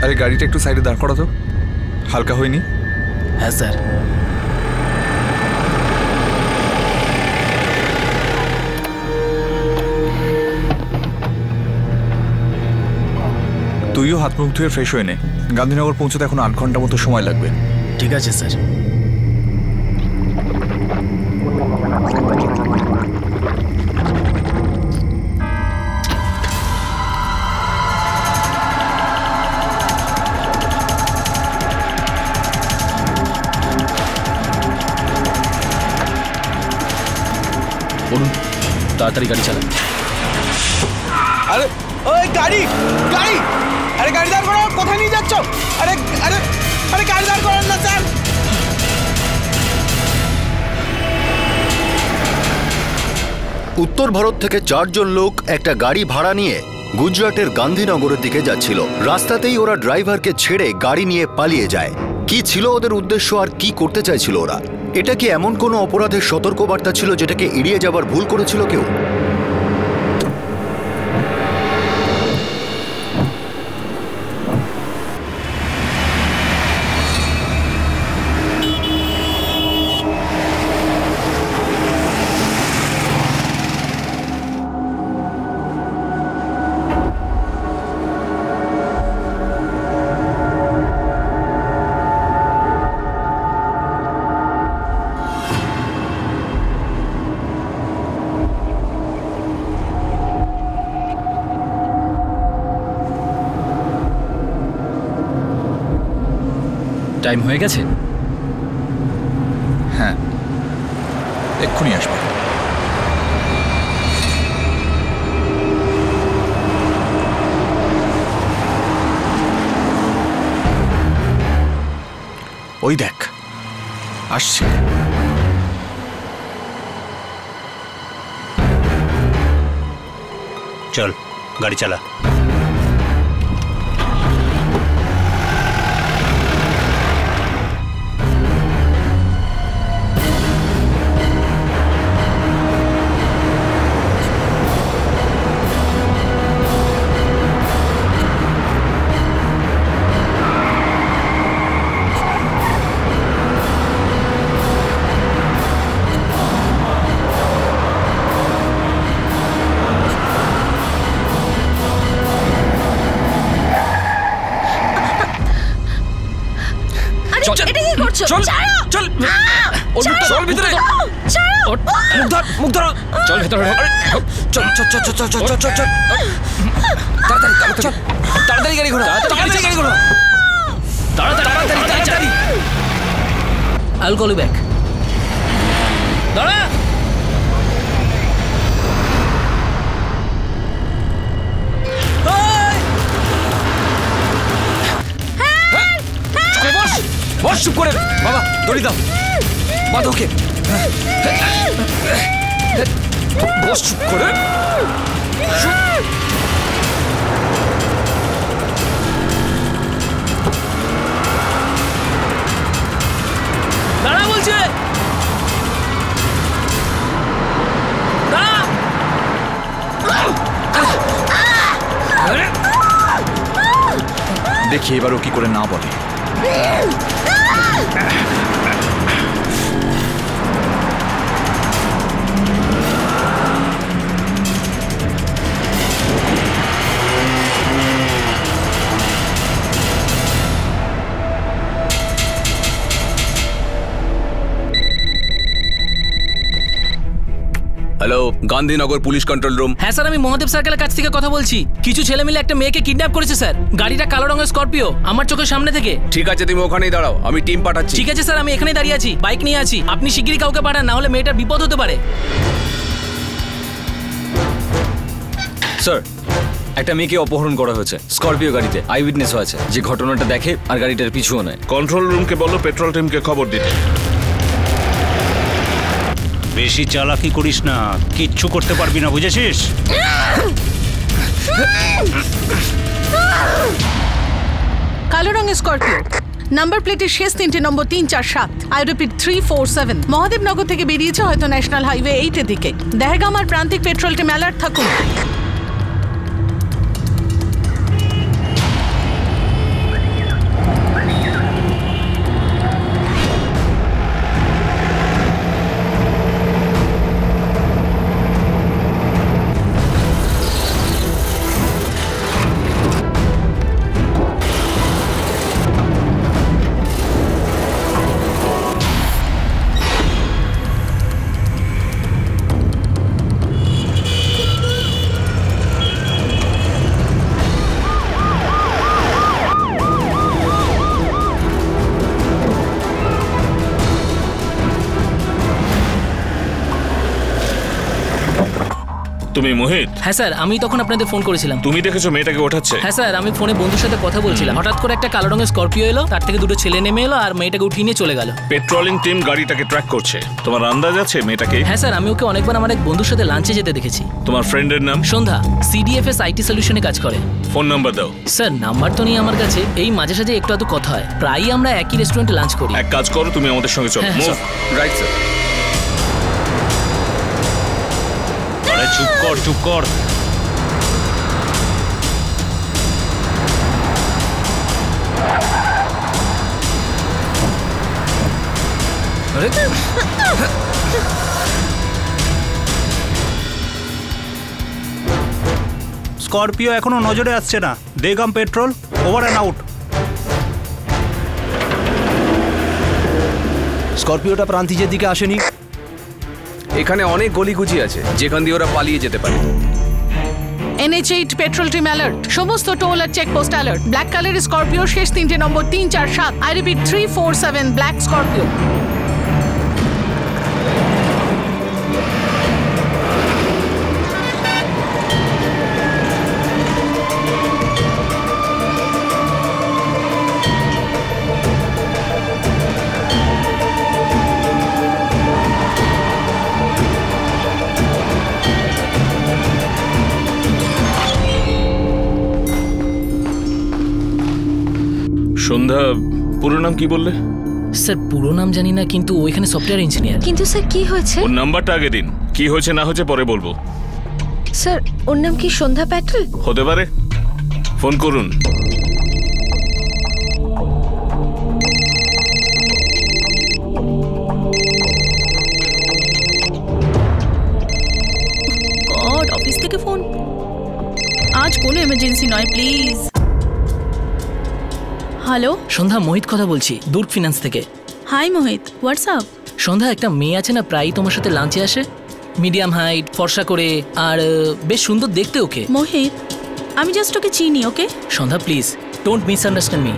আরে গাড়িটা একটু সাইডে দাঁড় করা তো, হালকা হয়নি? হ্যাঁ স্যার। তুইও হাত মুখ ধুয়ে ফ্রেশ হয়ে নে, গান্ধীনগর পৌঁছতে এখন 8 ঘন্টা মতো সময় লাগবে। ঠিক আছে স্যার। বলুন, তাড়াতাড়ি গাড়ি চালান। আরে ওই গাড়ি গাড়ি, আরে গাড়ি দাঁড় করো, কোথায় নিয়ে যাচ্ছ? আরে আরে আরে গাড়ি দাঁড় করান না স্যার। উত্তর ভারত থেকে 4 জন লোক একটা গাড়ি ভাড়া নিয়ে গুজরাটের গান্ধীনগরের দিকে যাচ্ছিল। রাস্তাতেই ওরা ড্রাইভারকে ছেড়ে গাড়ি নিয়ে পালিয়ে যায়। কি ছিল ওদের উদ্দেশ্য আর কি করতে চাইছিল ওরা? এটা কি এমন কোনো অপরাধের সতর্কবার্তা ছিল যেটাকে এড়িয়ে যাবার ভুল করেছিল কেউ? টাইম হয়ে গেছে? হ্যাঁ, এক্ষুনি আসবে। ওই দেখ আসছে। চল গাড়ি চালা। চল চল চল ভিতরে, মুখ ধরো, চল ভেতরে, চল চল চল চল চল চল চল তাড়াতাড়ি চল, তাড়াতাড়ি গাড়ি ঘোরা, তাড়াতাড়ি গাড়ি ঘোরা, তাড়াতাড়ি তাড়াতাড়ি। I'll call you back. দাঁড়া। বস চুপ করে, বাবা দড়ি দাও, বাঁধো ওকে। বস চুপ করে। দাঁড়া বলছে, দাঁড়া। দেখি এবার ও কি করে না বলে। Hello, Gandhinagar police control room. হ্যাঁ স্যার, আমি মহাদেব সার্কেলের কাছ থেকে কথা বলছি। কিছু ছেলে মিলে একটা মেয়েকে কিডন্যাপ করেছে স্যার। গাড়িটা কালো রঙের স্করপিও, আমার চোখের সামনে থেকে। ঠিক আছে, তুমি ওখানেই দাঁড়াও, আমি টিম পাঠাচ্ছি। ঠিক আছে স্যার, আমি এখানেই দাঁড়িয়ে আছি, বাইক নিয়ে আছি। আপনি শিগগিরই কাউকে পাঠান, না হলে মেয়েটার বিপদ হতে পারে। স্যার, একটা মেয়েকে অপহরণ করা হয়েছে স্করপিও গাড়িতে। আই উইটনেসও আছে যে ঘটনাটা দেখে আর গাড়িটার পিছুও নেয়। কন্ট্রোল রুমকে বলো পেট্রোল টিমকে খবর দিতে। বেশি চালাকি করিস না, কিচ্ছু করতে পারবি না, বুঝেছিস? কালো রঙের স্করপিও, নাম্বার প্লেটের শেষ 3টে নম্বর 347। I repeat 347। মহাদেবনগর থেকে বেরিয়েছে, হয়তো ন্যাশনাল হাইওয়ে 8 এর দিকে। দেহগাম আর প্রান্তিক পেট্রোল টিম অ্যালার্ট থাকুন। তুমি মোহিত? হ্যাঁ স্যার, আমি তখন আপনাদের ফোন করেছিলাম। তুমি দেখেছো মেয়েটাকে ওঠাচ্ছে? হ্যাঁ স্যার, আমি ফোনে বন্ধুর সাথে কথা বলছিলাম, হঠাৎ করে একটা কালো রঙের স্করপিও এলো, তার থেকে দুটো ছেলে নেমে এলো আর মেয়েটাকে উঠিয়ে নিয়ে চলে গেল। পেট্রোলিং টিম গাড়িটাকে ট্র্যাক করছে। তোমার আন্দাজ আছে মেয়েটাকে? হ্যাঁ স্যার, আমি ওকে অনেকবার আমার এক বন্ধুর সাথে লাঞ্চে যেতে দেখেছি। তোমার ফ্রেন্ডের নাম? সন্ধ্যা, সিডিএফএস আইটি সলিউশনে কাজ করে। ফোন নাম্বার দাও। স্যার, নাম্বার তো নেই আমার কাছে, এই মাঝে সাঝে একটু আধটু কথা হয়, প্রায়ই আমরা একই রেস্টুরেন্টে লাঞ্চ করি। এক কাজ করো, তুমি আমাদের সঙ্গে চলো। হ্যাঁ, মুভ। Right sir. আরে চুপ কর, চুপ কর। স্করপিও এখনো নজরে আসছে না। দেগাম পেট্রোল, ওভার অ্যান্ড আউট। স্করপিওটা প্রান্তিজের দিকে আসেনি। এখানে অনেক গলিগুজি আছে যেখান দিয়ে ওরা পালিয়ে যেতে পারে। NH8 পেট্রোল টিম অ্যালার্ট, সমস্ত টোল আর চেকপোস্ট অ্যালার্ট। ব্ল্যাক কালারের স্করপিও, শেষ 3টে number 3, 4, 7। I repeat 3, 4, 7 black Scorpio. Sandhya, পুরো নাম কি বললে? স্যার, পুরো নাম জানি না, কিন্তু ওইখানে সফটওয়্যার ইঞ্জিনিয়ার। কিন্তু স্যার কি হয়েছে? ওর নাম্বারটা আগে দিন। কি হয়েছে না হয়েছে পরে বলবো। স্যার, ওর নাম কি সন্ধ্যা প্যাটেল? হতে পারে, ফোন করুন। গড, অফিস থেকে ফোন। আজ কোনো এমার্জেন্সি নয়, প্লিজ। হ্যালো সন্ধ্যা, মোহিত কথা বলছি, দুর্গ ফিনান্স থেকে। হাই মোহিত, হোয়াটসঅ্যাপ? সন্ধ্যা, একটা মেয়ে আছে না, প্রায়ই তোমার সাথে লাঞ্চে আসে, মিডিয়াম হাইট, ফর্সা করে, আর বেশ সুন্দর দেখতে ওকে। মোহিত, আমি জাস্ট ওকে চিনি। ওকে সন্ধ্যা, প্লিজ ডোন্ট মিসআন্ডারস্ট্যান্ড মি।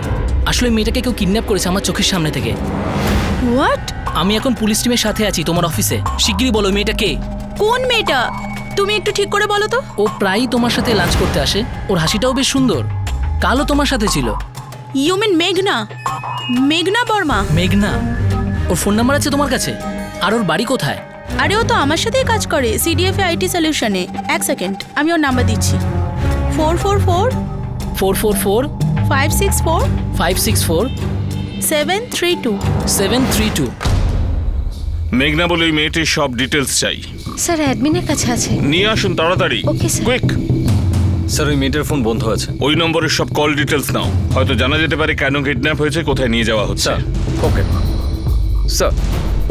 আসলে মেয়েটাকে কেউ কিডন্যাপ করেছে আমার চোখের সামনে থেকে। হোয়াট? আমি এখন পুলিশ টিমের সাথে আছি তোমার অফিসে। শিগগিরই বলো মেয়েটা কে। কোন মেয়েটা? তুমি একটু ঠিক করে বলো তো। ও প্রায়ই তোমার সাথে লাঞ্চ করতে আসে, ওর হাসিটাও বেশ সুন্দর। কালও তোমার সাথে ছিল। ইউ মিন মেঘনা? মেঘনা বর্মা? মেঘনা? ওর ফোন নাম্বার আছে তোমার কাছে? আর ওর বাড়ি কোথায়? আরে ও তো আমার সাথেই কাজ করে, সিডিএফএ আইটি সলিউশনে। এক সেকেন্ড, আমি ওর নাম্বার দিচ্ছি। 444 444 564 564 732 732। মেঘনা বলে ওই মেয়েটির সব ডিটেলস চাই। স্যার, অ্যাডমিনের কাছে আছে। নিয়ে আসুন তাড়াতাড়ি। Okay sir. কুইক। স্যার, ওই মেয়েটার ফোন বন্ধ আছে। ওই নম্বরের সব কল ডিটেলস নাও। হয়তো জানা যেতে পারে কেন কিডন্যাপ হয়েছে, কোথায় নিয়ে যাওয়া হচ্ছে। ওকে স্যার,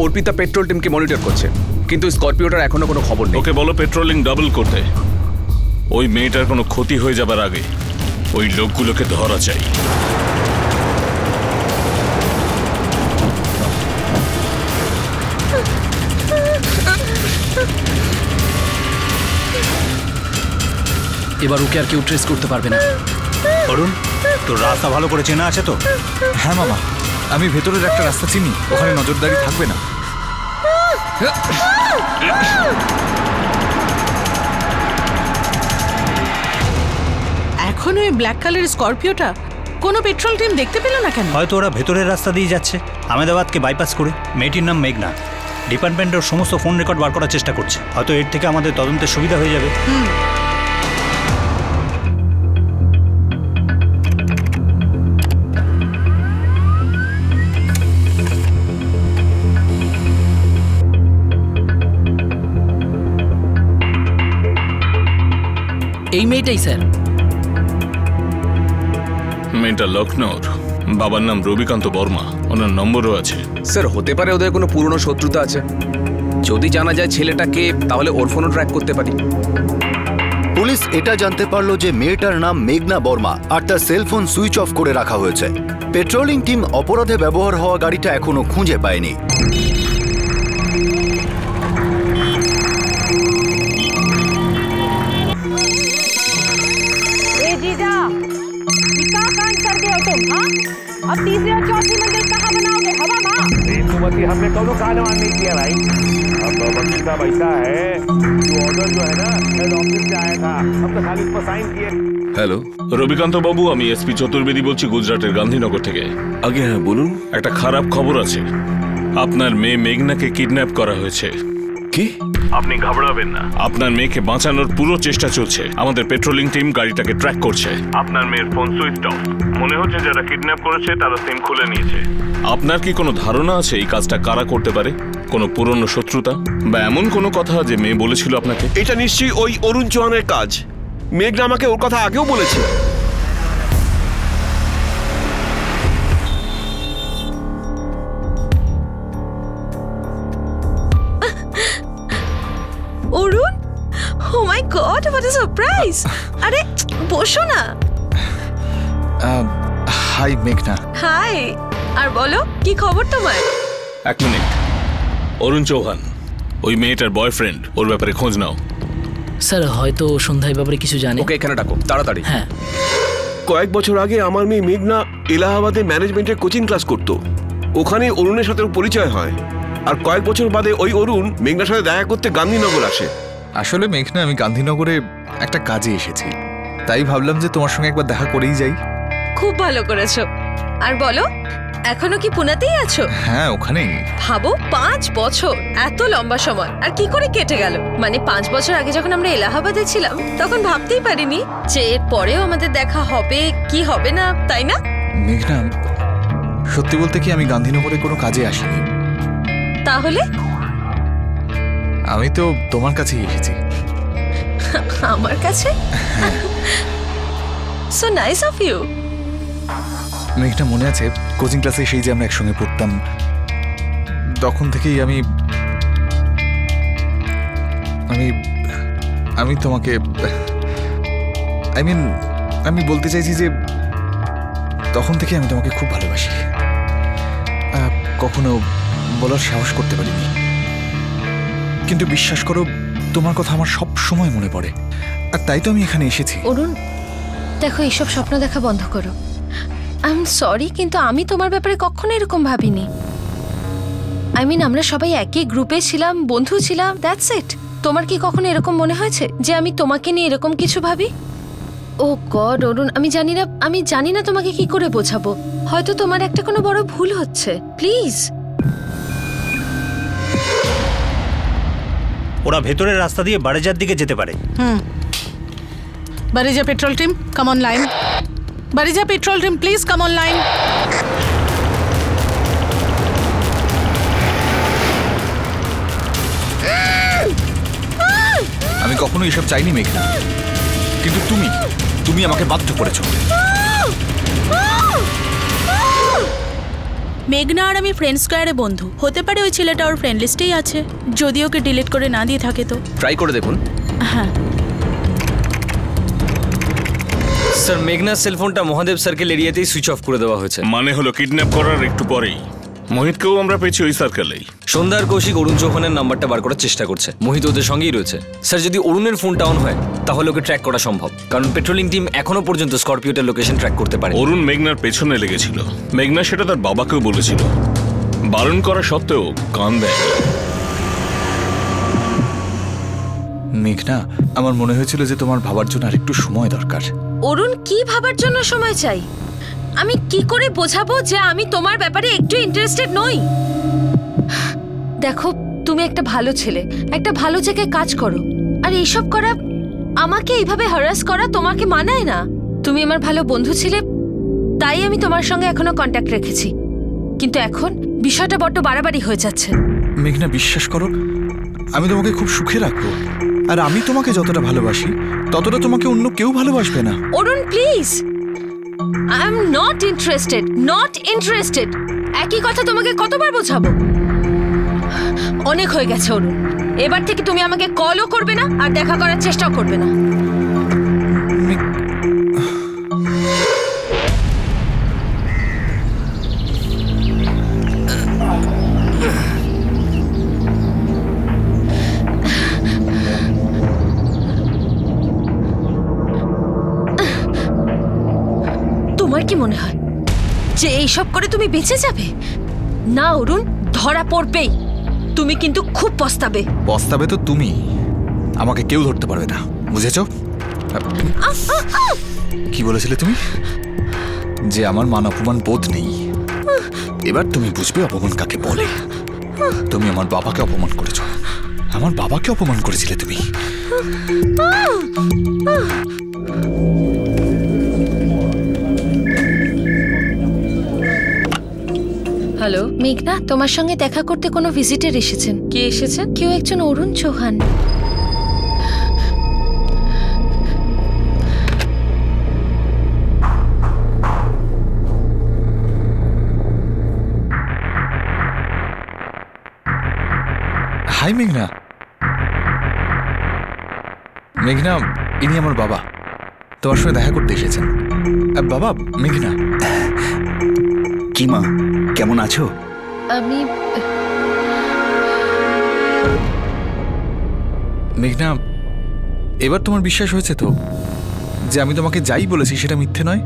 অর্পিতা পেট্রোল টিমকে মনিটর করছে, কিন্তু স্করপিওটার এখনো কোনো খবর নেই। ওকে বলো পেট্রোলিং ডাবল করতে। ওই মেয়েটার কোনো ক্ষতি হয়ে যাবার আগে ওই লোকগুলোকে ধরা চাই। এবার ওকে আর কেউ ট্রেস করতে পারবে না। অরুণ, তোর রাস্তা ভালো করে চেনা আছে তো? হ্যাঁ মামা, আমি ভেতরের একটা রাস্তা চিনি, ওখানে নজরদারি থাকবে না। এখন ওই ব্ল্যাক কালারের স্করপিওটা কোনো পেট্রোল টিম দেখতে পেল না কেন? হয়তো ওরা ভেতরের রাস্তা দিয়ে যাচ্ছে, আহমেদাবাদকে বাইপাস করে। মেয়েটির নাম মেঘনা। ডিপার্টমেন্টের সমস্ত ফোন রেকর্ড বার করার চেষ্টা করছে। হয়তো এর থেকে আমাদের তদন্তের সুবিধা হয়ে যাবে। এই মেয়েটাই স্যার। মেয়েটা লখনৌর, বাবার নাম রবিকান্ত বর্মা, ওনার নম্বরও আছে। স্যার, হতে পারে ওদের কোনো পুরনো শত্রুতা আছে। যদি জানা যায় ছেলেটা কে, তাহলে ওর ফোনও ট্র্যাক করতে পারি। পুলিশ এটা জানতে পারলো যে মেয়েটার নাম মেঘনা বর্মা আর তার সেলফোন সুইচ অফ করে রাখা হয়েছে। পেট্রোলিং টিম অপরাধে ব্যবহার হওয়া গাড়িটা এখনো খুঁজে পায়নি। अब तीसरी और चौथी मंजिल कहाँ बनाओगे? हवा में। इंदुमती, हमने कौनो कानवान नहीं किया भाई। अब वकील साहब ऐसा है कि হ্যালো রবিকান্ত বাবু, আমি এসপি চতুর্বেদী বলছি গুজরাটের গান্ধীনগর থেকে। আগে হ্যাঁ বলুন। একটা খারাপ খবর আছে, আপনার মেয়ে মেঘনাকে কিডন্যাপ করা হয়েছে। কি? আপনি ঘাবড়াবেন না, আপনার মেয়েকে বাঁচানোর পুরো চেষ্টা চলছে। আমাদের পেট্রোলিং টিম গাড়িটাকে ট্র্যাক করছে। আপনার মেয়ের ফোন সুইচ অফ, মনে হচ্ছে যারা কিডন্যাপ করেছে তারা সিম খুলে নিয়েছে। আপনার কি কোনো ধারণা আছে এই কাজটা কারা করতে পারে? কোনো পুরনো শত্রুতা বা এমন কোনো কথা যে মেয়ে বলেছিল আপনাকে? এটা নিশ্চয়ই ওই অরুণ চৌহানের কাজ। মেঘনা আমাকে ওর কথা আগেও বলেছে। অরুণ, ও মাই গড, হোয়াট আ সারপ্রাইজ! আরে বসো না। হাই মেঘনা। হাই। আর বলো, কি খবর তোমার? এক মিনিট, অরুণ চৌহান ওই মেয়েটার বয়ফ্রেন্ড, ওর ব্যাপারে খোঁজ নাও। স্যার হয়তো সন্ধ্যায় ব্যাপারে কিছু জানে। ওকে এখানে ডাকো তাড়াতাড়ি। হ্যাঁ, কয়েক বছর আগে আমার মেয়ে মেঘনা এলাহাবাদে ম্যানেজমেন্টের কোচিং ক্লাস করতো। ওখানে অরুণের সাথে ওর পরিচয় হয়। আর কয়েক বছর বাদে ওই অরুণ মেঘনার সাথে দেখা করতে গান্ধীনগর আসে। আসলে মেঘনা, আমি গান্ধীনগরে একটা কাজে এসেছি, তাই ভাবলাম যে তোমার সঙ্গে একবার দেখা করেই যাই। খুব ভালো করেছো। আর বলো, এখনো কি পুনাতেই আছো? হ্যাঁ, ওখানেই। ভাবো, 5 বছর, এত লম্বা সময় আর কি করে কেটে গেল। মানে 5 বছর আগে যখন আমরা এলাহাবাদে ছিলাম তখন ভাবতেই পারিনি যে এর পরেও আমাদের দেখা হবে কি হবে না, তাই না? মেঘনা, সত্যি বলতে কি আমি গান্ধীনগরে কোনো কাজে আসিনি। তাহলে? আমি তো তোমার কাছেই এসেছি। আমার কাছে? So nice of you. মেঘনা, মনে আছে কোচিং ক্লাসে সেই যে আমরা একসঙ্গে পড়তাম, তখন থেকেই আমি আমি আমি তোমাকে আমি বলতে চাইছি যে তখন থেকে আমি তোমাকে খুব ভালোবাসি। কখনো বলার সাহস করতে পারিনি, কিন্তু বিশ্বাস করো তোমার কথা আমার সব সময় মনে পড়ে, আর তাই তো আমি এখানে এসেছি। অরুণ, দেখো এইসব স্বপ্ন দেখা বন্ধ করো। আই এম সরি, কিন্তু আমি তোমার ব্যাপারে কখনো এরকম ভাবিনি। আই মিন, আমরা সবাই একই গ্রুপে ছিলাম, বন্ধু ছিলাম, দ্যাটস ইট। তোমার কি কখনো এরকম মনে হয়েছে যে আমি তোমাকে নিয়ে এরকম কিছু ভাবি? ও গড অরুণ, আমি জানি না তোমাকে কি করে বোঝাবো। হয়তো তোমার একটা কোনো বড় ভুল হচ্ছে, প্লিজ। ওরা ভেতরের রাস্তা দিয়ে বারেজার দিকে যেতে পারে। Bareja petrol team, come on line. Bareja petrol team, please come on line. আমি কখনো এসব চাইনি মেঘনা, কিন্তু তুমি আমাকে বাধ্য করেছো। মেঘনা আর আমি ফ্রেন্ড স্কোয়ারে বন্ধু। হতে পারে ওই ছেলেটা ওর ফ্রেন্ড লিস্টেই আছে, যদি ওকে ডিলিট করে না দিয়ে থাকে তো। ট্রাই করে দেখুন। হ্যাঁ স্যার, মেঘনার সেলফোনটা মহাদেব সার্কেল এরিয়াতেই সুইচ অফ করে দেওয়া হয়েছে। মানে হলো কিডন্যাপ করার একটু পরেই মোহিতকেও আমরা পেয়েছি ওই সার্কেলেই। সন্ধ্যার কৌশিক অরুণ চৌহানের নাম্বারটা বার করার চেষ্টা করছে। মোহিত ওদের সঙ্গেই রয়েছে। স্যার, যদি অরুণের ফোনটা অন হয় তাহলে ওকে ট্র্যাক করা সম্ভব, কারণ পেট্রোলিং টিম এখনো পর্যন্ত স্করপিওটার লোকেশন ট্র্যাক করতে পারে। অরুণ মেঘনার পেছনে লেগেছিল। মেঘনা সেটা তার বাবাকেও বলেছিল, বারণ করা সত্ত্বেও কান দেয়নি। মেঘনা, আমার মনে হয়েছিল যে তোমার ভাবার জন্য আরেকটু সময় দরকার। অরুণ, কি ভাবার জন্য সময় চাই? আমি কি করে বোঝাবো যে আমি তোমার ব্যাপারে একটু ইন্টারেস্টেড নই? দেখো, তুমি একটা ভালো ছেলে, একটা ভালো জায়গায় কাজ করো, আর এইসব করা, আমাকে এইভাবে হ্যারাস করা তোমাকে মানায় না। তুমি আমার ভালো বন্ধু ছিলে, তাই আমি তোমার সঙ্গে এখনো কন্ট্যাক্ট রেখেছি, কিন্তু এখন বিষয়টা বড্ড বাড়াবাড়ি হয়ে যাচ্ছে। মেঘনা, বিশ্বাস করো, আমি তোমাকে খুব সুখে রাখবো, আর আমি তোমাকে যতটা ভালোবাসি ততটা তোমাকে অন্য কেউ ভালোবাসবে না। Arun, please, I am not interested. একই কথা তোমাকে কতবার বোঝাবো? অনেক হয়ে গেছে অরুণ, এবার থেকে তুমি আমাকে কলও করবে না আর দেখা করার চেষ্টাও করবে না। তোমার কি মনে হয় যে এইসব করে তুমি বেঁচে যাবে? না অরুণ, ধরা পড়বেই। তুমি কিন্তু খুব পস্তাবে। পস্তাবে তো তুমি, আমাকে কেউ ধরতে পারবে না, বুঝেছো? কি বলেছিলে তুমি? যে আমার মান অপমান বোধ নেই। এবার তুমি বুঝবে অপমান কাকে বলে। তুমি আমার বাবাকে অপমান করেছো, আমার বাবাকে অপমান করেছিলে তুমি। হ্যালো মেঘনা, তোমার সঙ্গে দেখা করতে কোনো ভিজিটর এসেছেন। কে এসেছেন? কেউ একজন অরুণ চৌহান। হাই মেঘনা। মেঘনা, ইনি আমার বাবা, তোমার সঙ্গে দেখা করতে এসেছেন। বাবা, মেঘনা। কি মা, কেমন আছো? আমি মেঘনা, এবার তোমার বিশ্বাস হয়েছে তো যে আমি তোমাকে যাই বলেছি সেটা মিথ্যে নয়?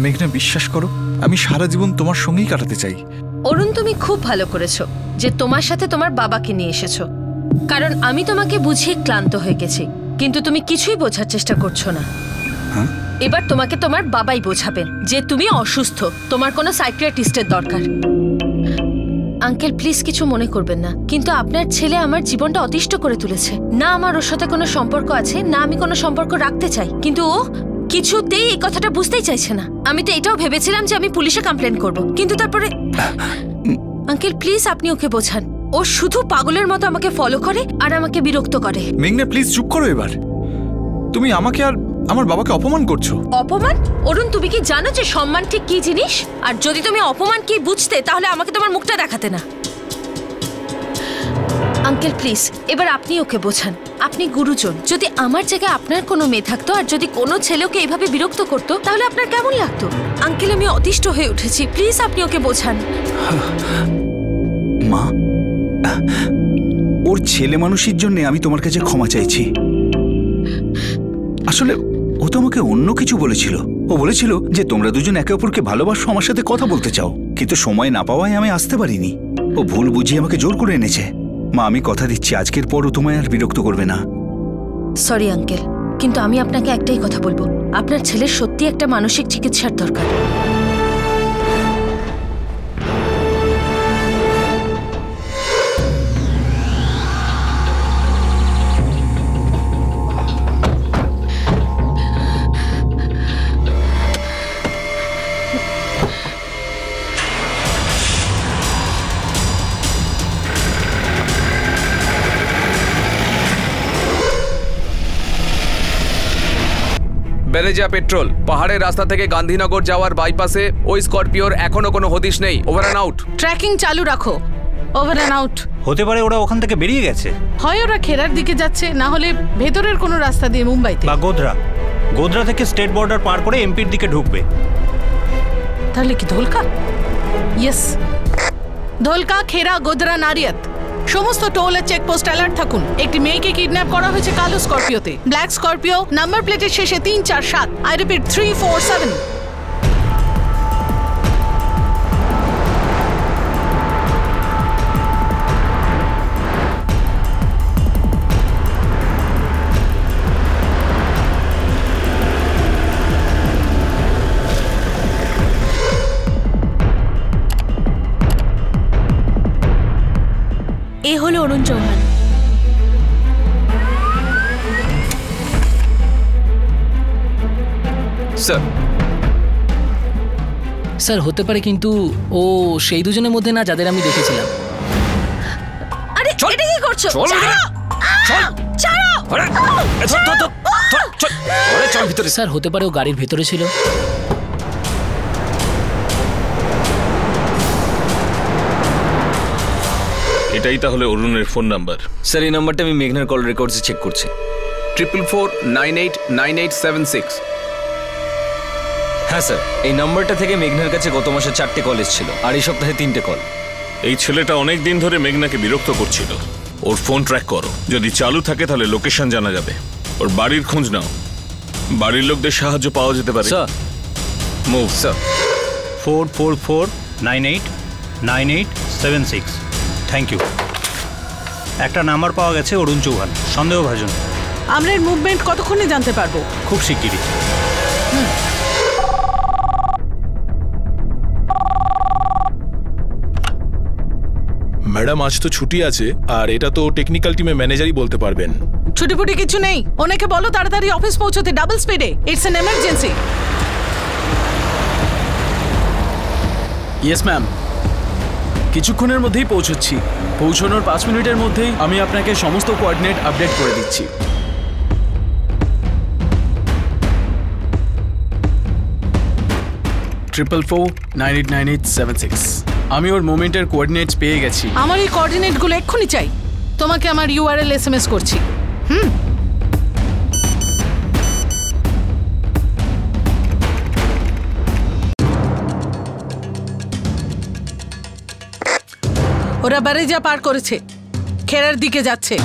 মেঘনা, বিশ্বাস করো, আমি সারা জীবন তোমার সঙ্গেই কাটাতে চাই। অরুণ, তুমি খুব ভালো করেছো যে তোমার সাথে তোমার বাবাকে নিয়ে এসেছো, কারণ আমি তোমাকে বুঝিয়ে ক্লান্ত হয়ে গেছি, কিন্তু তুমি কিছুই বোঝার চেষ্টা করছো না। এবার তোমাকে তোমার বাবাই বোঝাবেন যে তুমি অসুস্থ, তোমার কোনো সাইকিয়াট্রিস্টের দরকার। আঙ্কেল প্লিজ কিছু মনে করবেন না, কিন্তু আপনার ছেলে আমার জীবনটা অতিষ্ঠ করে তুলেছে। না আমার ওর সাথে কোনো সম্পর্ক আছে, না আমি কোনো সম্পর্ক রাখতে চাই, কিন্তু ও কিছুতেই এই কথাটা বুঝতেই চাইছে না। আমি তো এটাও ভেবেছিলাম যে আমি পুলিশে কমপ্লেন করব, কিন্তু তারপরে আঙ্কেল প্লিজ আপনি ওকে বোঝান। ও শুধু পাগলের মতো আমাকে ফলো করে আর আমাকে বিরক্ত করে। মেঘনা প্লিজ চুপ করো এবার। তুমি আমাকে আর আমার বাবাকে অপমান করছো। অপমান? অরুণ, তুমি কি জানো যে সম্মান ঠিক কি জিনিস? আর যদি তুমি অপমান কি বুঝতে, তাহলে আমাকে তোমার মুখটা দেখাতে না। আঙ্কেল প্লিজ এবার আপনি ওকে বোঝান, আপনি গুরুজন। যদি আমার জায়গায় আপনার কোনো মেয়ে থাকতো আর যদি কোনো ছেলেকে এইভাবে বিরক্ত করতো, তাহলে আপনার কেমন লাগতো? আঙ্কেল আমি অতিষ্ঠ হয়ে উঠেছি, প্লিজ আপনি ওকে বোঝান। মা, ওর ছেলে মানুষের জন্য আমি তোমার কাছে ক্ষমা চাইছি। আসলে ও তো আমাকে অন্য কিছু বলেছিল। ও বলেছিল যে তোমরা দুজন একে অপরকে ভালোবাসো, আমার সাথে কথা বলতে চাও, কিন্তু সময় না পাওয়ায় আমি আসতে পারিনি। ও ভুল বুঝিয়ে আমাকে জোর করে এনেছে। মা, আমি কথা দিচ্ছি আজকের পর ও তোমায় আর বিরক্ত করবে না। সরি আঙ্কেল, কিন্তু আমি আপনাকে একটাই কথা বলবো, আপনার ছেলের সত্যি একটা মানসিক চিকিৎসার দরকার। বেলেজা পেট্রোল, পাহাড়ের রাস্তা থেকে গান্ধীনগর যাওয়ার বাইপাসে ওই স্করপিওর এখনো কোনো হদিশ নেই। Over and out. ট্র্যাকিং চালু রাখো। Over and out. হতে পারে ওরা ওখান থেকে বেরিয়ে গেছে, হয় ওরা খেরার দিকে যাচ্ছে, না হলে ভেতরের কোনো রাস্তা দিয়ে মুম্বাইতে বা গোধরা থেকে স্টেট বর্ডার পার করে এমপির দিকে ঢুকবে। তাহলে কি ধোলকা? ইয়েস, ধোলকা, খেরা, গোধরা, নারিয়াত সমস্ত টোল আর চেকপোস্ট অ্যালার্ট থাকুন। একটি মেয়েকে কিডন্যাপ করা হয়েছে কালো স্করপিওতে। ব্ল্যাক স্করপিও, নাম্বার প্লেটের শেষে 347। I repeat 347। এ হলো অরুণ চৌহান। স্যার হতে পারে, কিন্তু ও সেই দুজনের মধ্যে না যাদের আমি দেখেছিলাম। আরে এটা কি করছো? চল ভিতরে। স্যার হতে পারে ও গাড়ির ভেতরে ছিল। এটাই তাহলে অরুণের ফোন নাম্বার। স্যার এই নাম্বারটা আমি মেঘনার কল রেকর্ডসে চেক করছি। 444989876। হ্যাঁ স্যার, এই নাম্বারটা থেকে মেঘনার কাছে গত মাসে 4টে কল এসেছিল আর এই সপ্তাহে 3টে কল। এই ছেলেটা অনেক দিন ধরে মেঘনাকে বিরক্ত করছিল। ওর ফোন ট্র্যাক করো, যদি চালু থাকে তাহলে লোকেশন জানা যাবে। ওর বাড়ির খোঁজ নাও, বাড়ির লোকদের সাহায্য পাওয়া যেতে পারে। Sir move. Sir 444989876। Thank you. একটা নাম্বার পাওয়া গেছে অরুণ চৌহান, সন্দেহভাজন। আমরা এর মুভমেন্ট কতক্ষণে জানতে পারবো? খুব শিগগিরই। ম্যাডাম আজ তো ছুটি আছে, আর এটা তো টেকনিক্যাল টিমের ম্যানেজারই বলতে পারবেন। ছুটিপুটি কিছু নেই, ওনাকে বলো তাড়াতাড়ি অফিস পৌঁছতে ডাবল স্পিডে। It's an emergency. Yes ma'am, কিছুক্ষণের মধ্যেই পৌঁছচ্ছি। পৌঁছানোর 5 মিনিটের মধ্যেই আমি আপনাকে সমস্ত কোঅর্ডিনেট আপডেট করে দিচ্ছি। ট্রিপল 4989876। আমি ওর মুভমেন্টের কোঅর্ডিনেটস পেয়ে গেছি। আমার এই কোঅর্ডিনেটগুলো এক্ষুনি চাই। তোমাকে আমার ইউআরএল এসএমএস করছি। ওরা বারেজা পার করেছে, খেরার দিকে যাচ্ছে।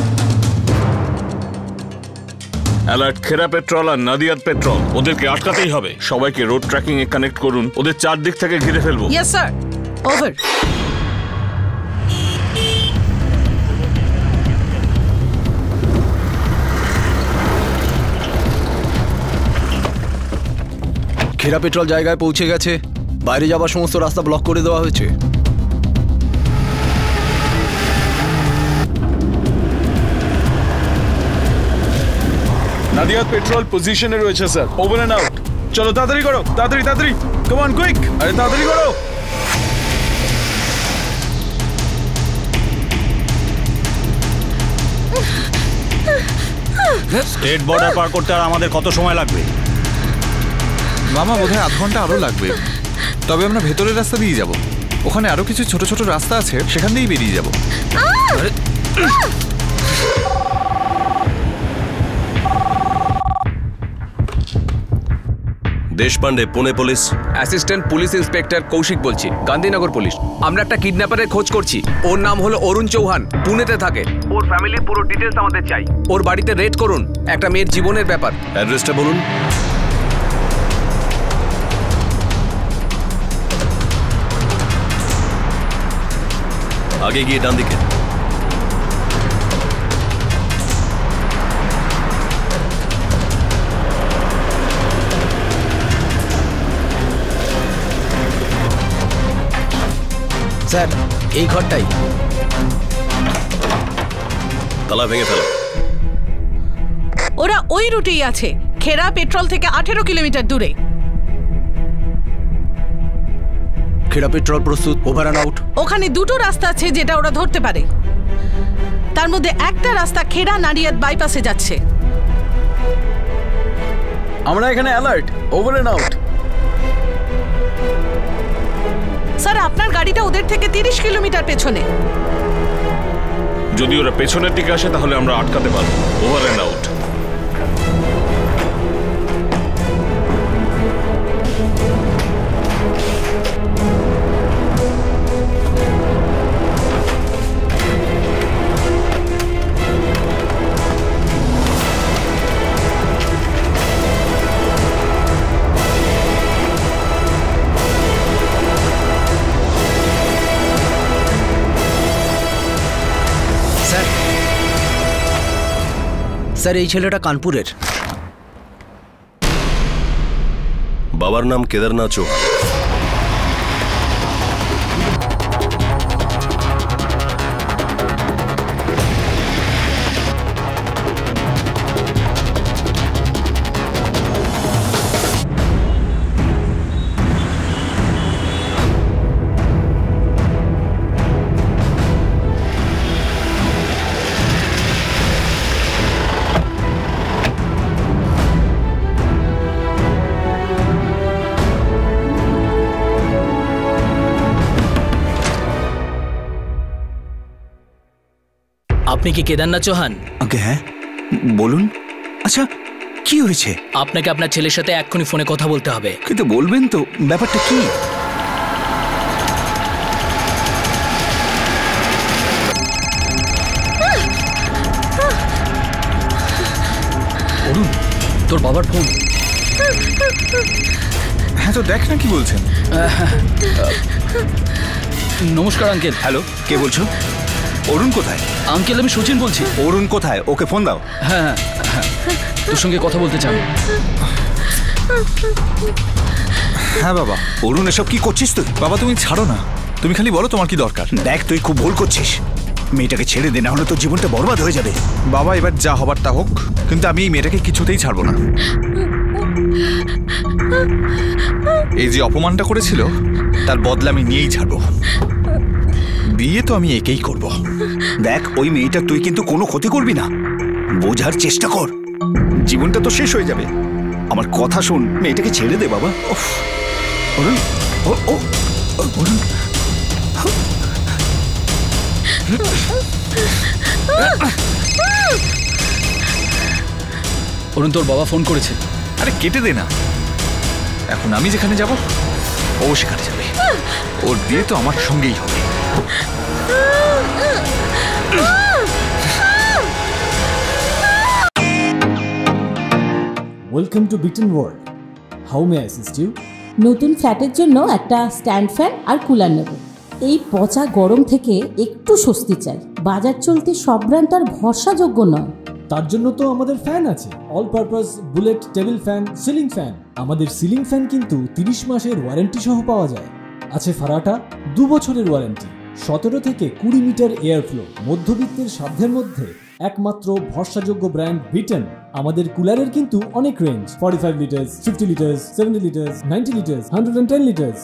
অ্যালার্ট খেরা পেট্রোল আর নাদিয়াদ পেট্রোল, ওদেরকে আটকাতেই হবে। সবাইকে রোড ট্র্যাকিং এ কানেক্ট করুন, ওদের চারদিক থেকে ঘিরে ফেলবো। Yes sir, over. Kheda petrol জায়গায় পৌঁছে গেছে। বাইরে যাওয়ার সমস্ত রাস্তা ব্লক করে দেওয়া হয়েছে। নাদিয়াদ পেট্রোল পজিশনে রয়েছে স্যার, ওভার এন্ড আউট। চলো তাড়াতাড়ি করো, তাড়াতাড়ি তাড়াতাড়ি, কাম অন কুইক, আরে তাড়াতাড়ি করো। স্টেট বর্ডার পার করতে আর আমাদের কত সময় লাগবে? মামা বোধহয় আধ ঘন্টা আরো লাগবে। তবে আমরা ভেতরের রাস্তা দিয়ে যাব, ওখানে আরো কিছু ছোট ছোট রাস্তা আছে, সেখান দিয়েই বেরিয়ে যাব। Deshpande, Pune police. Assistant police inspector Kaushik বলছি, গান্ধীনগর পুলিশ। আমরা একটা কিডন্যাপারের খোঁজ করছি। ওর নাম হলো অরুণ চৌহান, পুনেতে থাকে। ওর ফ্যামিলির পুরো ডিটেলস আমাদের চাই। ওর বাড়িতে রেড করুন, একটা মেয়ের জীবনের ব্যাপার। অ্যাড্রেসটা বলুন। আগে গিয়ে ডান দিকে। স্যার, এই ঘরটাই। তালা ভেঙে ফেলো। ওরা ওই রুটেই আছে, খেরা পেট্রোল থেকে 18 কিলোমিটার দূরে। খেরা পেট্রোল প্রস্তুত, ওভার অ্যান্ড আউট। ওখানে দুটো রাস্তা আছে যেটা ওরা ধরতে পারে। তার মধ্যে একটা রাস্তা খেরা নারিয়াদ বাইপাসে যাচ্ছে। আমরা এখানে alert, over and out. Sir, আপনার গাড়িটা ওদের থেকে 30 কিলোমিটার পেছনে। যদি ওরা পেছনের দিকে আসে তাহলে আমরা আটকাতে পারবো। Over and out. স্যার, এই ছেলেটা কানপুরের। বাবার নাম কেদারনাথ চৌহান। আপনি কি কেদারনাথ চৌহান? হ্যাঁ, বলুন। আচ্ছা, কি হয়েছে? আপনাকে আপনার ছেলের সাথে এক্ষুনি ফোনে কথা বলতে হবে। কিন্তু বলবেন তো ব্যাপারটা কি? অরুণ, তোর বাবার ফোন। হ্যাঁ, তো দেখ না কি নমস্কার আঙ্কেল। হ্যালো, কে বলছো? অরুণ কোথায়? আঙ্কেল আমি সচিন বলছি। অরুণ কোথায়? ওকে ফোন দাও। হ্যাঁ হ্যাঁ, তোর সঙ্গে কথা বলতে চান। হ্যাঁ বাবা। অরুণ এসব কি করছিস তুই? বাবা তুমি ছাড়ো না, তুমি খালি বলো তোমার কি দরকার। দেখ তুই খুব ভুল করছিস, মেয়েটাকে ছেড়ে দে, না হলে তোর জীবনটা বরবাদ হয়ে যাবে। বাবা এবার যা হবার তা হোক, কিন্তু আমি এই মেয়েটাকে কিছুতেই ছাড়বো না। এই যে অপমানটা করেছিল তার বদলা আমি নিয়েই ছাড়বো। বিয়ে তো আমি একেই করব। দেখ ওই মেয়েটা তুই কিন্তু কোনো ক্ষতি করবি না, বোঝার চেষ্টা কর, জীবনটা তো শেষ হয়ে যাবে। আমার কথা শোন, মেয়েটাকে ছেড়ে দে বাবা। অরুণ, অরুণ, অরুণ তোর বাবা ফোন করেছে। আরে কেটে দে না, এখন আমি যেখানে যাব ও সেখানে যাবে। ওর বিয়ে তো আমার সঙ্গেই হবে। Welcome to Beton world. How may I assist you? নতুন ফ্ল্যাটের জন্য একটা স্ট্যান্ড ফ্যান আর কুলার নেব। এই পচা গরম থেকে একটু স্বস্তি চাই। বাজার চলতে সব ব্র্যান্ড তো আর ভরসাযোগ্য নয়। তার জন্য তো আমাদের ফ্যান আছে, all purpose bullet table fan, ceiling fan. আমাদের সিলিং ফ্যান কিন্তু 30 মাসের ওয়ারেন্টি সহ পাওয়া যায়। আছে ফারাটা 2 বছরের ওয়ারেন্টি, 17 থেকে 20 মিটার এয়ার ফ্লো, মধ্যবিত্তের সাধ্যের মধ্যে একমাত্র ভরসাযোগ্য ব্র্যান্ড বিটন। আমাদের কুলারের কিন্তু অনেক range, 45 litres, 50 litres, 70 litres, 90 litres, 110 litres.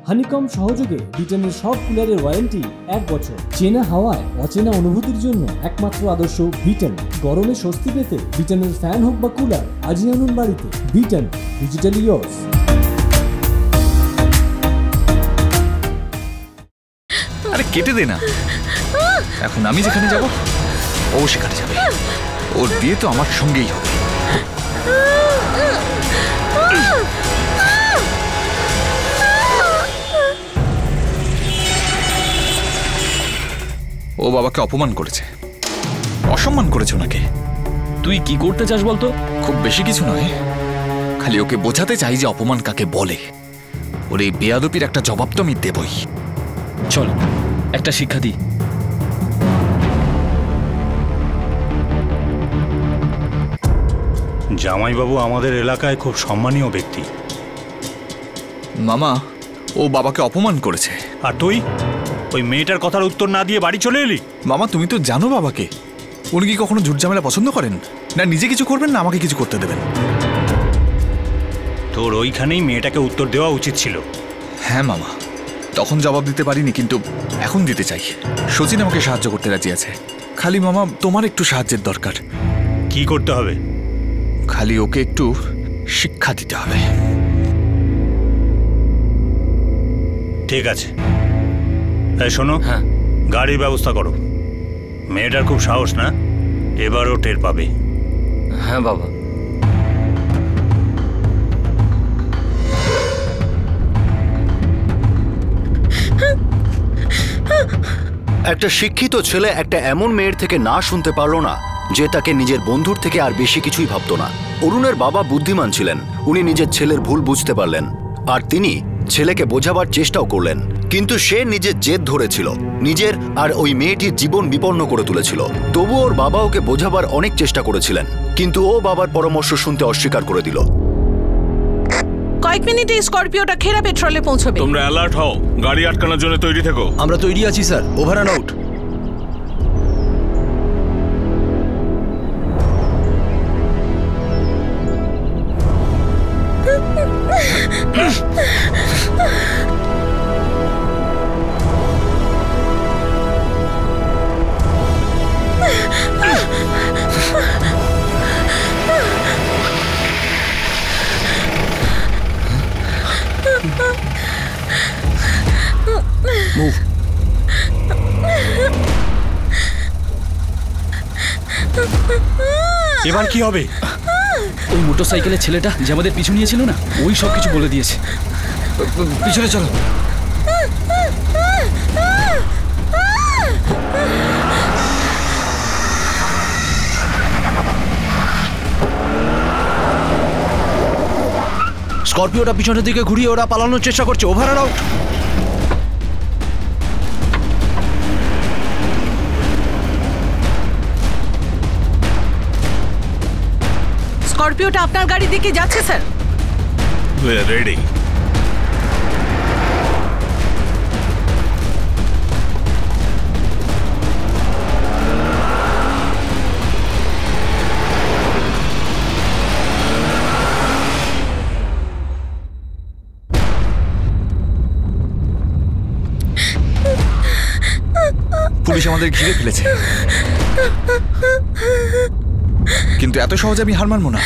Honeycomb সহযোগে বিটনের সব কুলারের ওয়ারেন্টি 1 বছর। চেনা হাওয়ায় অচেনা অনুভূতির জন্য একমাত্র আদর্শ বিটন। গরমে স্বস্তি পেতে বিটনের ফ্যান হোক বা কুলার আজই আনুন বাড়িতে। Vuitton, digitally yours. আরে কেটে দে না, এখন আমি যেখানে যাব ও সেখানে যাবে। ওর বিয়ে তো আমার সঙ্গেই হবে। ও বাবাকে অপমান করেছে, অসম্মান করেছে ওনাকে। তুই কি করতে চাস বলতো? খুব বেশি কিছু নয়, খালি ওকে বোঝাতে চাই যে অপমান কাকে বলে। ওর এই বেয়াদপির একটা জবাব তো আমি দেবই। চল একটা শিক্ষা দিই। জামাইবাবু আমাদের এলাকায় খুব সম্মানীয় ব্যক্তি। মামা, ও বাবাকে অপমান করেছে। আর তুই ওই মেয়েটার কথার উত্তর না দিয়ে বাড়ি চলে এলি? মামা তুমি তো জানো বাবাকে, উনি কি কখনো ঝুটঝামেলা পছন্দ করেন না? নিজে কিছু করবেন না আমাকে কিছু করতে দেবেন। তোর ওইখানেই মেয়েটাকে উত্তর দেওয়া উচিত ছিল। হ্যাঁ মামা, তখন জবাব দিতে পারিনি, কিন্তু এখন দিতে চাই। সচিন আমাকে সাহায্য করতে রাজি আছে। খালি মামা তোমার একটু সাহায্যের দরকার। কি করতে হবে? খালি ওকে একটু শিক্ষা দিতে হবে। ঠিক আছে, এই শোনো, হ্যাঁ গাড়ির ব্যবস্থা করো। মেয়েটার খুব সাহস না, এবারও টের পাবে। হ্যাঁ বাবা। একটা শিক্ষিত ছেলে একটা এমন মেয়ের থেকে না শুনতে পারলো না যে তাকে নিজের বন্ধুর থেকে আর বেশি কিছুই ভাবতো না। অরুণের বাবা বুদ্ধিমান ছিলেন, উনি নিজের ছেলের ভুল বুঝতে পারলেন আর তিনি ছেলেকে বোঝাবার চেষ্টাও করলেন, কিন্তু সে নিজের জেদ ধরেছিল, নিজের আর ওই মেয়েটির জীবন বিপন্ন করে তুলেছিল। তবু ওর বাবা ওকে বোঝাবার অনেক চেষ্টা করেছিলেন, কিন্তু ও বাবার পরামর্শ শুনতে অস্বীকার করে দিল। কয়েক মিনিটে স্করপিওটা খেরা পেট্রোলে পৌঁছবে। তোমরা অ্যালার্ট হও, গাড়ি আটকানোর জন্য তৈরি থেকো। আমরা তৈরি আছি sir, over and out. Move. এবার কি হবে? ওই মোটরসাইকেলের ছেলেটা যে আমাদের পিছু নিয়েছিল না, ওই সব কিছু বলে দিয়েছে। পিছনে চলো। স্করপিওটা পিছনের দিকে ঘুরিয়ে ওরা পালানোর চেষ্টা করছে। Over and out. স্করপিওটা আপনার গাড়ির দিকে যাচ্ছে sir. We are ready. Police আমাদের ঘিরে ফেলেছে, কিন্তু এত সহজে আমি হার মানবো না।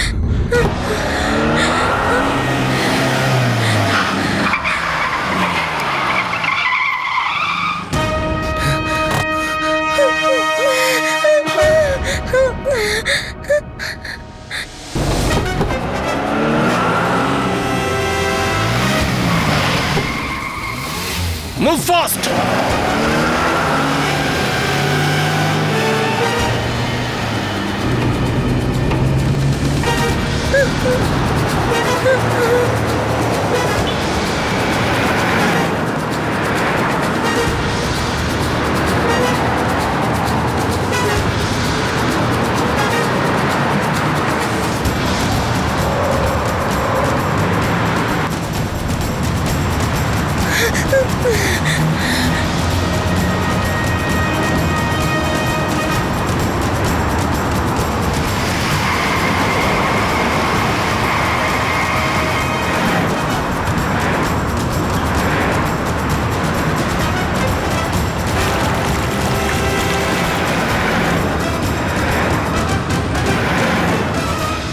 Move fast.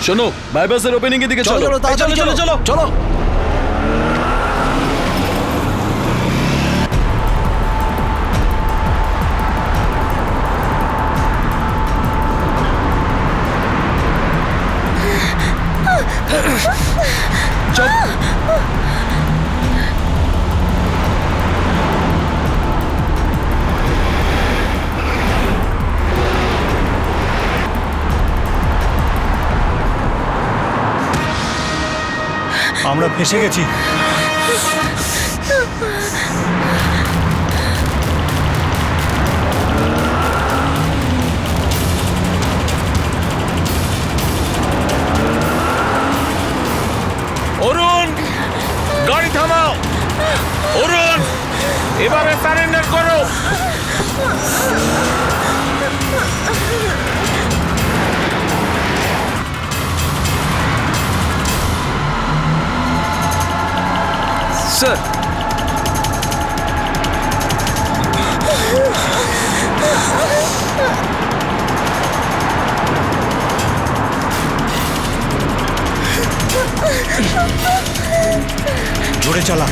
শোনো, বাইপাসের ওপেনিং এর দিকে চলো। চলো তাড়াতাড়ি চলো চলো চলো। আমরা ফেসে গেছি। অরুণ, গাড়ি থামাও। অরুণ, এবারে সারেন্ডার করো। স্যার, জোরে চালা।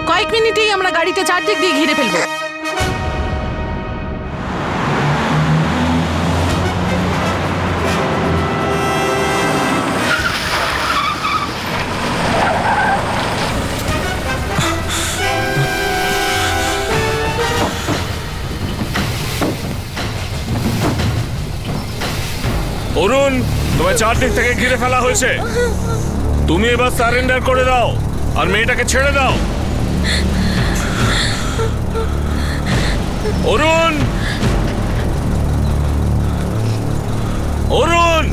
কয়েক মিনিটেই আমরা গাড়িতে চারদিক দিয়ে ঘিরে ফেলবো। অরুণ, তোমায় চারদিক থেকে ঘিরে ফেলা হয়েছে। তুমি এবার সারেন্ডার করে দাও আর মেয়েটাকে ছেড়ে দাও। অরুণ, অরুণ,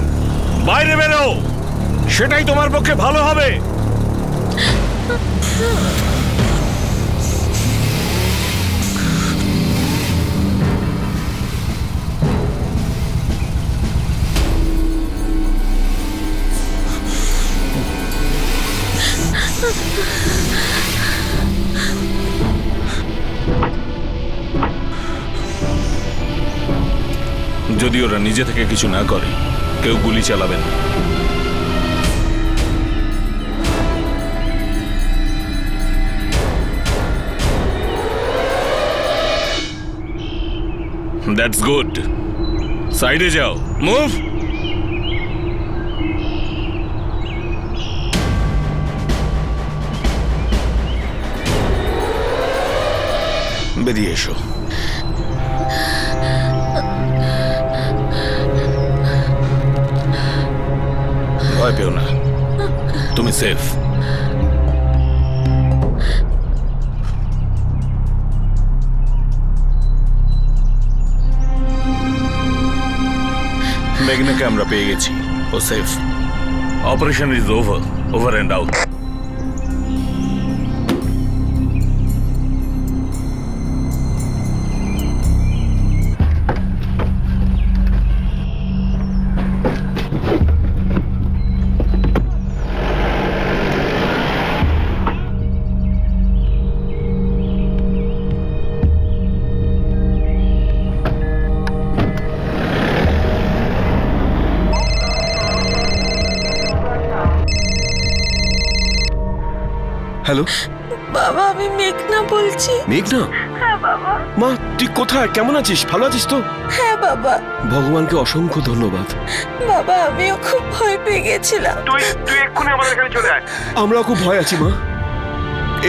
বাইরে বেরো, সেটাই তোমার পক্ষে ভালো হবে। যদি ওরা নিজে থেকে কিছু না করে, কেউ গুলি চালাবে না। That's good. সাইডে যাও, মুভ। বেরিয়ে এসো। ভয় পেও না, তুমি সেফ। মেঘনাকে আমরা পেয়ে গেছি, ও safe. Operation is over and out. Hello বাবা, আমি মেঘনা বলছি। মেঘনা? হ্যাঁ বাবা। মা তুই কোথায়, কেমন আছিস, ভালো আছিস তো? হ্যাঁ বাবা। ভগবানকে অসংখ্য ধন্যবাদ। বাবা আমিও খুব ভয় পেয়ে গেছিলাম। তুই এক্ষুনি আমাদের এখানে চলে আয়। আমরাও খুব ভয় আছি মা,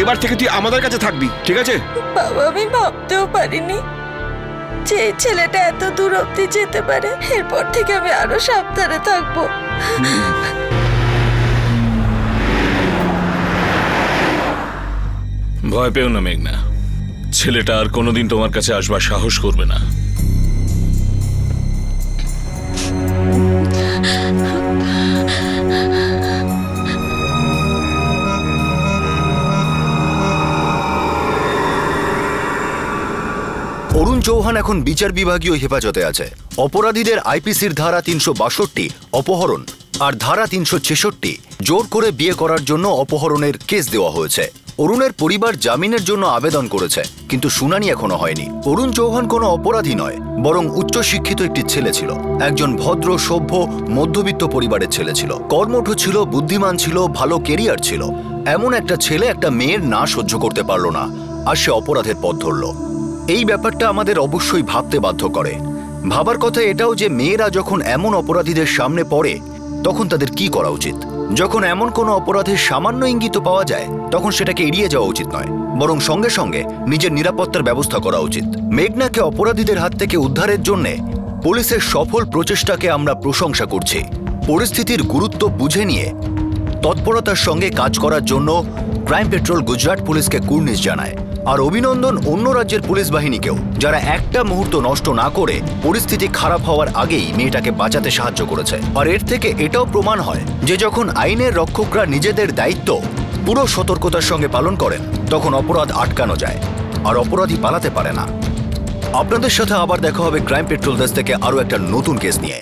এবার থেকে তুই আমাদের কাছে থাকবি, ঠিক আছে? বাবা আমি ভাবতেও পারিনি যে এই ছেলেটা এত দূর অব্দি যেতে পারে। এরপর থেকে আমি আরো সাবধানে থাকবো। ভয় পেও না মেঘনা, ছেলেটা আর কোনোদিন তোমার কাছে আসবার সাহস করবে না। অরুণ চৌহান এখন বিচার বিভাগীয় হেফাজতে আছে। অপরাধীদের আইপিসির ধারা ৩৬২ অপহরণ আর ধারা ৩৬৬ জোর করে বিয়ে করার জন্য অপহরণের কেস দেওয়া হয়েছে। অরুণের পরিবার জামিনের জন্য আবেদন করেছে, কিন্তু শুনানি এখনো হয়নি। অরুণ চৌহান কোনো অপরাধী নয়, বরং উচ্চশিক্ষিত একটি ছেলে ছিল। একজন ভদ্র, সভ্য, মধ্যবিত্ত পরিবারের ছেলে ছিল। কর্মঠ ছিল, বুদ্ধিমান ছিল, ভালো কেরিয়ার ছিল। এমন একটা ছেলে একটা মেয়ের না সহ্য করতে পারল না, আর সে অপরাধের পথ ধরল। এই ব্যাপারটা আমাদের অবশ্যই ভাবতে বাধ্য করে। ভাবার কথা এটাও যে মেয়েরা যখন এমন অপরাধীদের সামনে পড়ে তখন তাদের কি করা উচিত। যখন এমন কোনো অপরাধের সামান্য ইঙ্গিত পাওয়া যায় তখন সেটাকে এড়িয়ে যাওয়া উচিত নয়, বরং সঙ্গে সঙ্গে নিজের নিরাপত্তার ব্যবস্থা করা উচিত। মেঘনাকে অপরাধীদের হাত থেকে উদ্ধারের জন্য পুলিশের সফল প্রচেষ্টাকে আমরা প্রশংসা করছি। পরিস্থিতির গুরুত্ব বুঝে নিয়ে তৎপরতার সঙ্গে কাজ করার জন্য ক্রাইম পেট্রোল গুজরাট পুলিশকে কুর্নিশ জানায়। আর অভিনন্দন অন্য রাজ্যের পুলিশ বাহিনীকেও, যারা একটা মুহূর্ত নষ্ট না করে পরিস্থিতি খারাপ হওয়ার আগেই মেয়েটাকে বাঁচাতে সাহায্য করেছে। আর এর থেকে এটাও প্রমাণ হয় যে যখন আইনের রক্ষকরা নিজেদের দায়িত্ব পুরো সতর্কতার সঙ্গে পালন করেন তখন অপরাধ আটকানো যায় আর অপরাধী পালাতে পারে না। আপনাদের সাথে আবার দেখা হবে ক্রাইম পেট্রোল ডেস্ক থেকে আরও একটা নতুন কেস নিয়ে।